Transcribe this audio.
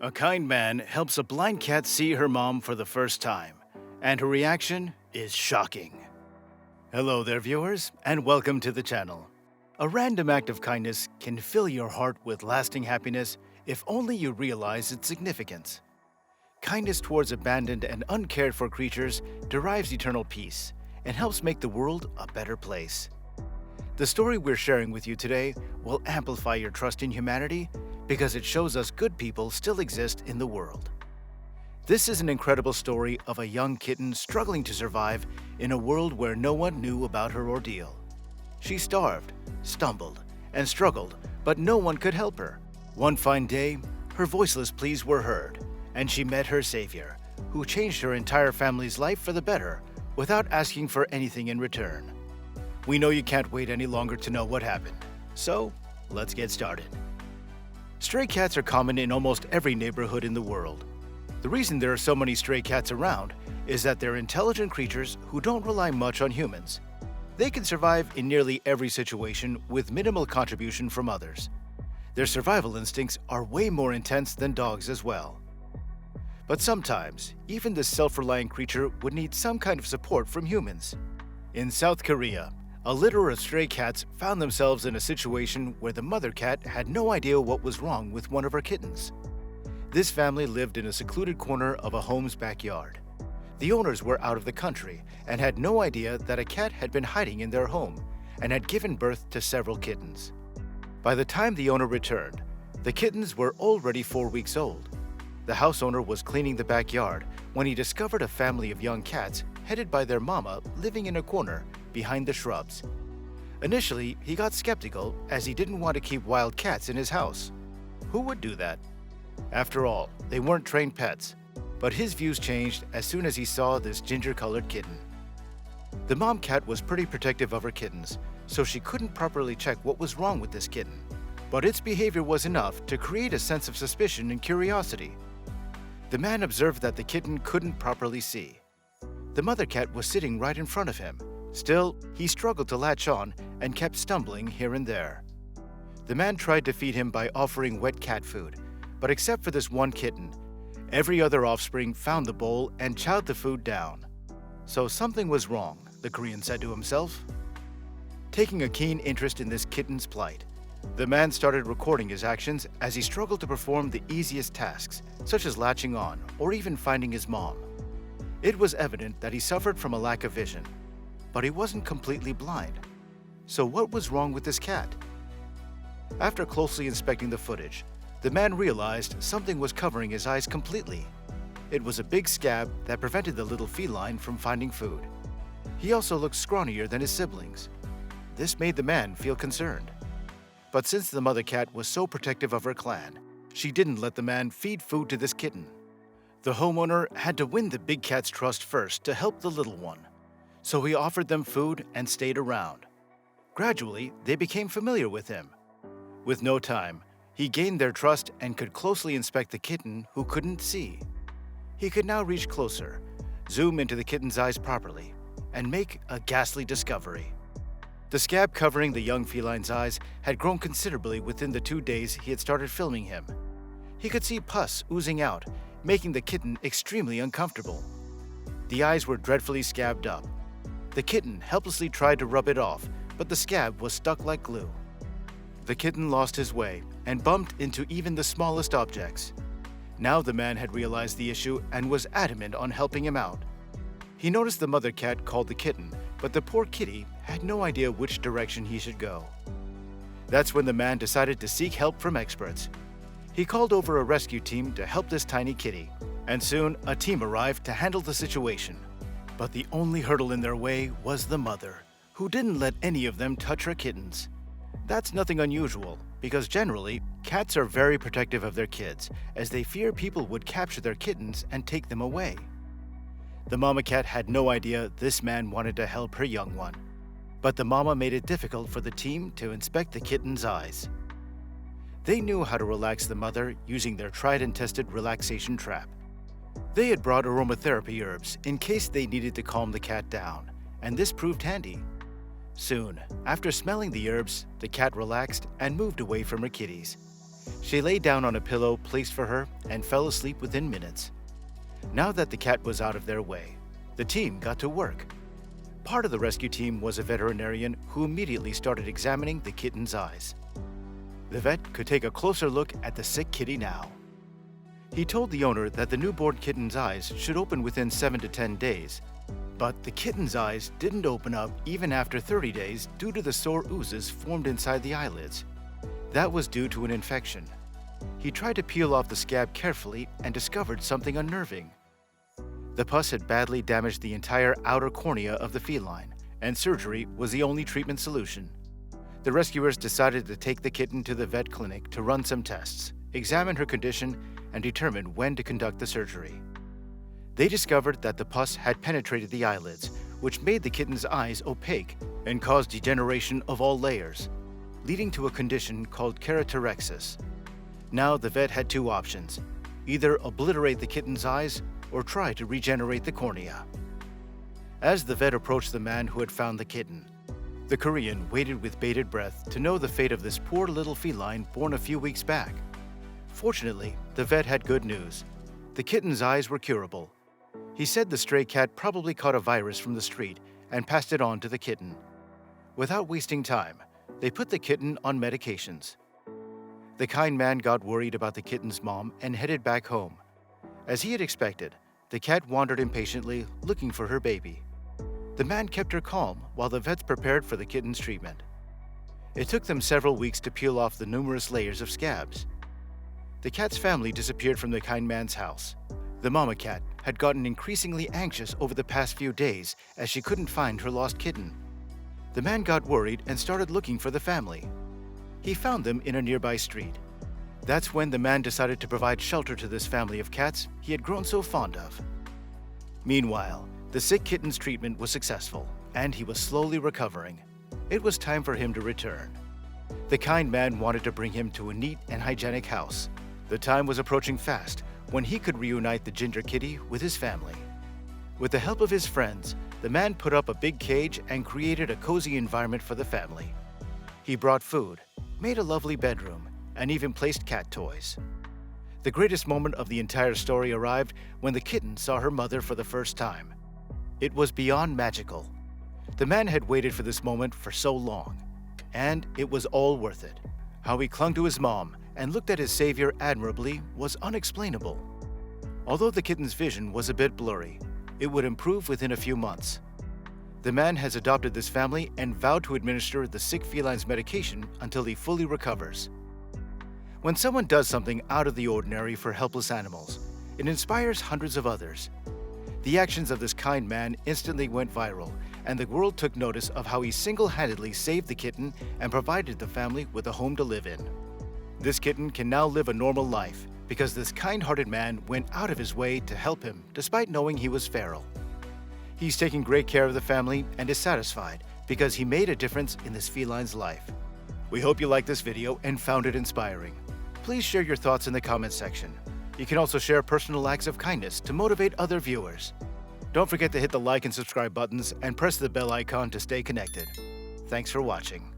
A kind man helps a blind cat see her mom for the first time, and her reaction is shocking. Hello there, viewers, and welcome to the channel. A random act of kindness can fill your heart with lasting happiness if only you realize its significance. Kindness towards abandoned and uncared for creatures derives eternal peace and helps make the world a better place. The story we're sharing with you today will amplify your trust in humanity because it shows us good people still exist in the world. This is an incredible story of a young kitten struggling to survive in a world where no one knew about her ordeal. She starved, stumbled, and struggled, but no one could help her. One fine day, her voiceless pleas were heard, and she met her savior, who changed her entire family's life for the better without asking for anything in return. We know you can't wait any longer to know what happened, so let's get started. Stray cats are common in almost every neighborhood in the world. The reason there are so many stray cats around is that they're intelligent creatures who don't rely much on humans. They can survive in nearly every situation with minimal contribution from others. Their survival instincts are way more intense than dogs as well. But sometimes, even this self-reliant creature would need some kind of support from humans. In South Korea, a litter of stray cats found themselves in a situation where the mother cat had no idea what was wrong with one of her kittens. This family lived in a secluded corner of a home's backyard. The owners were out of the country and had no idea that a cat had been hiding in their home and had given birth to several kittens. By the time the owner returned, the kittens were already 4 weeks old. The house owner was cleaning the backyard when he discovered a family of young cats headed by their mama living in a corner behind the shrubs. Initially, he got skeptical as he didn't want to keep wild cats in his house. Who would do that? After all, they weren't trained pets, but his views changed as soon as he saw this ginger-colored kitten. The mom cat was pretty protective of her kittens, so she couldn't properly check what was wrong with this kitten, but its behavior was enough to create a sense of suspicion and curiosity. The man observed that the kitten couldn't properly see. The mother cat was sitting right in front of him. Still, he struggled to latch on and kept stumbling here and there. The man tried to feed him by offering wet cat food, but except for this one kitten, every other offspring found the bowl and chowed the food down. So something was wrong, the Korean said to himself. Taking a keen interest in this kitten's plight, the man started recording his actions as he struggled to perform the easiest tasks, such as latching on or even finding his mom. It was evident that he suffered from a lack of vision, but he wasn't completely blind. So what was wrong with this cat? After closely inspecting the footage, the man realized something was covering his eyes completely. It was a big scab that prevented the little feline from finding food. He also looked scrawnier than his siblings. This made the man feel concerned. But since the mother cat was so protective of her clan, she didn't let the man feed food to this kitten. The homeowner had to win the big cat's trust first to help the little one. So he offered them food and stayed around. Gradually, they became familiar with him. With no time, he gained their trust and could closely inspect the kitten who couldn't see. He could now reach closer, zoom into the kitten's eyes properly, and make a ghastly discovery. The scab covering the young feline's eyes had grown considerably within the 2 days he had started filming him. He could see pus oozing out, making the kitten extremely uncomfortable. The eyes were dreadfully scabbed up. The kitten helplessly tried to rub it off, but the scab was stuck like glue. The kitten lost his way and bumped into even the smallest objects. Now the man had realized the issue and was adamant on helping him out. He noticed the mother cat called the kitten, but the poor kitty had no idea which direction he should go. That's when the man decided to seek help from experts. He called over a rescue team to help this tiny kitty, and soon a team arrived to handle the situation. But the only hurdle in their way was the mother, who didn't let any of them touch her kittens. That's nothing unusual, because generally, cats are very protective of their kids, as they fear people would capture their kittens and take them away. The mama cat had no idea this man wanted to help her young one, but the mama made it difficult for the team to inspect the kitten's eyes. They knew how to relax the mother using their tried and tested relaxation trap. They had brought aromatherapy herbs in case they needed to calm the cat down, and this proved handy. Soon, after smelling the herbs, the cat relaxed and moved away from her kitties. She lay down on a pillow placed for her and fell asleep within minutes. Now that the cat was out of their way, the team got to work. Part of the rescue team was a veterinarian who immediately started examining the kitten's eyes. The vet could take a closer look at the sick kitty now. He told the owner that the newborn kitten's eyes should open within 7 to 10 days, but the kitten's eyes didn't open up even after 30 days due to the sore oozes formed inside the eyelids. That was due to an infection. He tried to peel off the scab carefully and discovered something unnerving. The pus had badly damaged the entire outer cornea of the feline, and surgery was the only treatment solution. The rescuers decided to take the kitten to the vet clinic to run some tests, examine her condition, and determine when to conduct the surgery. They discovered that the pus had penetrated the eyelids, which made the kitten's eyes opaque and caused degeneration of all layers, leading to a condition called keratoresis. Now the vet had two options: either obliterate the kitten's eyes or try to regenerate the cornea. As the vet approached the man who had found the kitten, the Korean waited with bated breath to know the fate of this poor little feline born a few weeks back. Fortunately, the vet had good news. The kitten's eyes were curable. He said the stray cat probably caught a virus from the street and passed it on to the kitten. Without wasting time, they put the kitten on medications. The kind man got worried about the kitten's mom and headed back home. As he had expected, the cat wandered impatiently, looking for her baby. The man kept her calm while the vets prepared for the kitten's treatment. It took them several weeks to peel off the numerous layers of scabs. The cat's family disappeared from the kind man's house. The mama cat had gotten increasingly anxious over the past few days as she couldn't find her lost kitten. The man got worried and started looking for the family. He found them in a nearby street. That's when the man decided to provide shelter to this family of cats he had grown so fond of. Meanwhile, the sick kitten's treatment was successful, and he was slowly recovering. It was time for him to return. The kind man wanted to bring him to a neat and hygienic house. The time was approaching fast when he could reunite the ginger kitty with his family. With the help of his friends, the man put up a big cage and created a cozy environment for the family. He brought food, made a lovely bedroom, and even placed cat toys. The greatest moment of the entire story arrived when the kitten saw her mother for the first time. It was beyond magical. The man had waited for this moment for so long, and it was all worth it. How he clung to his mom and looked at his savior admirably was unexplainable. Although the kitten's vision was a bit blurry, it would improve within a few months. The man has adopted this family and vowed to administer the sick feline's medication until he fully recovers. When someone does something out of the ordinary for helpless animals, it inspires hundreds of others. The actions of this kind man instantly went viral, and the world took notice of how he single-handedly saved the kitten and provided the family with a home to live in. This kitten can now live a normal life because this kind-hearted man went out of his way to help him despite knowing he was feral. He's taking great care of the family and is satisfied because he made a difference in this feline's life. We hope you liked this video and found it inspiring. Please share your thoughts in the comments section. You can also share personal acts of kindness to motivate other viewers. Don't forget to hit the like and subscribe buttons and press the bell icon to stay connected. Thanks for watching.